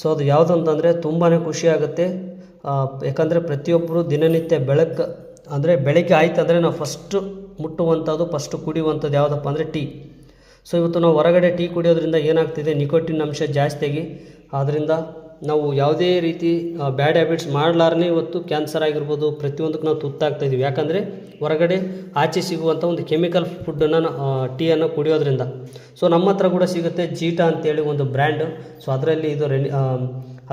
So ಅದು ಯಾವುದಂತಂದರೆ ತುಂಬಾ ಖುಷಿಯಾಗುತ್ತೆ. ಯಾಕಂದರೆ ಪ್ರತಿಯೊಬ್ಬರು ದಿನನಿತ್ಯ ಬೆಳಗ್ಗೆ ಆಯ್ತು ಅಂದರೆ ನಾವು ಫಸ್ಟು ಮುಟ್ಟುವಂಥದ್ದು, ಫಸ್ಟು ಕುಡಿಯುವಂಥದ್ದು ಯಾವುದಪ್ಪ ಅಂದರೆ ಟೀ. ಸೊ ಇವತ್ತು ನಾವು ಹೊರಗಡೆ ಟೀ ಕುಡಿಯೋದ್ರಿಂದ ಏನಾಗ್ತಿದೆ, ನಿಕೋಟಿನ್ ಅಂಶ ಜಾಸ್ತಿಯಾಗಿ ಆದ್ದರಿಂದ ನಾವು ಯಾವುದೇ ರೀತಿ ಬ್ಯಾಡ್ ಹ್ಯಾಬಿಟ್ಸ್ ಮಾಡಲಾರನೇ ಇವತ್ತು ಕ್ಯಾನ್ಸರ್ ಆಗಿರ್ಬೋದು, ಪ್ರತಿಯೊಂದಕ್ಕೆ ನಾವು ತುತ್ತಾಗ್ತಾಯಿದ್ದೀವಿ. ಯಾಕಂದರೆ ಹೊರಗಡೆ ಆಚೆ ಸಿಗುವಂಥ ಒಂದು ಕೆಮಿಕಲ್ ಫುಡ್ಡನ್ನು ಟೀಯನ್ನು ಕುಡಿಯೋದ್ರಿಂದ. ಸೊ ನಮ್ಮ ಹತ್ರ ಕೂಡ ಸಿಗುತ್ತೆ ಜೀಟಾ ಅಂತೇಳಿ ಒಂದು ಬ್ರ್ಯಾಂಡು. ಸೊ ಅದರಲ್ಲಿ ಇದು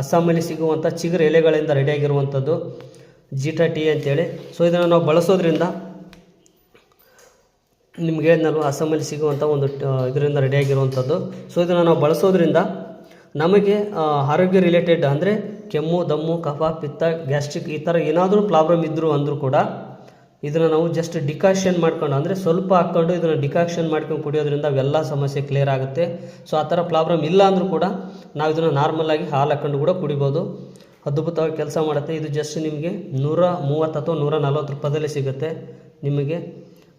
ಅಸ್ಸಾಮಲ್ಲಿ ಸಿಗುವಂಥ ಚಿಗುರು ಎಲೆಗಳಿಂದ ರೆಡಿಯಾಗಿರುವಂಥದ್ದು ಜೀಟಾ ಟೀ ಅಂತೇಳಿ. ಸೊ ಇದನ್ನು ನಾವು ಬಳಸೋದ್ರಿಂದ ನಿಮ್ಗೆ ಹೇಳಿದ್ನಲ್ವ, ಅಸ್ಸಾಮಲ್ಲಿ ಸಿಗುವಂಥ ಒಂದು ಇದರಿಂದ ರೆಡಿಯಾಗಿರುವಂಥದ್ದು. ಸೊ ಇದನ್ನು ನಾವು ಬಳಸೋದ್ರಿಂದ ನಮಗೆ ಆರೋಗ್ಯ ರಿಲೇಟೆಡ್ ಅಂದರೆ ಕೆಮ್ಮು, ದಮ್ಮು, ಕಫ, ಪಿತ್ತ, ಗ್ಯಾಸ್ಟ್ರಿಕ್ ಈ ಥರ ಏನಾದರೂ ಪ್ರಾಬ್ಲಮ್ ಇದ್ದರೂ ಅಂದರೂ ಕೂಡ ಇದನ್ನು ನಾವು ಜಸ್ಟ್ ಡಿಕಾಕ್ಷನ್ ಮಾಡ್ಕೊಂಡು, ಅಂದರೆ ಸ್ವಲ್ಪ ಹಾಕ್ಕೊಂಡು ಇದನ್ನು ಡಿಕಾಕ್ಷನ್ ಮಾಡ್ಕೊಂಡು ಕುಡಿಯೋದ್ರಿಂದ ಅವೆಲ್ಲ ಸಮಸ್ಯೆ ಕ್ಲಿಯರ್ ಆಗುತ್ತೆ. ಸೊ ಆ ಥರ ಪ್ರಾಬ್ಲಮ್ ಇಲ್ಲ ಅಂದರೂ ಕೂಡ ನಾವು ಇದನ್ನು ನಾರ್ಮಲಾಗಿ ಹಾಲು ಹಾಕ್ಕೊಂಡು ಕೂಡ ಕುಡಿಬೋದು. ಅದ್ಭುತವಾಗಿ ಕೆಲಸ ಮಾಡುತ್ತೆ. ಇದು ಜಸ್ಟ್ ನಿಮಗೆ 130 ಅಥವಾ 140 ರೂಪಾಯಿದಲ್ಲಿ ಸಿಗುತ್ತೆ. ನಿಮಗೆ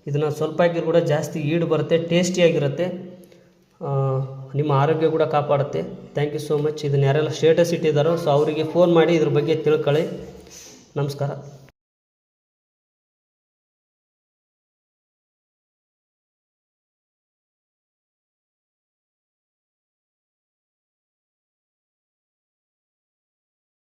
ಇದನ್ನು ಸ್ವಲ್ಪ ಹಾಕಿದ್ರು ಕೂಡ ಜಾಸ್ತಿ ಈಡು ಬರುತ್ತೆ, ಟೇಸ್ಟಿಯಾಗಿರುತ್ತೆ, ನಿಮ್ಮ ಆರೋಗ್ಯ ಕೂಡ ಕಾಪಾಡುತ್ತೆ. Thank you so much. ಇದನ್ನು ಯಾರೆಲ್ಲ ಸ್ಟೇಟಸ್ ಇಟ್ಟಿದ್ದಾರೋ ಸೊ ಅವರಿಗೆ ಫೋನ್ ಮಾಡಿ ಇದ್ರ ಬಗ್ಗೆ ತಿಳ್ಕೊಳ್ಳಿ. ನಮಸ್ಕಾರ.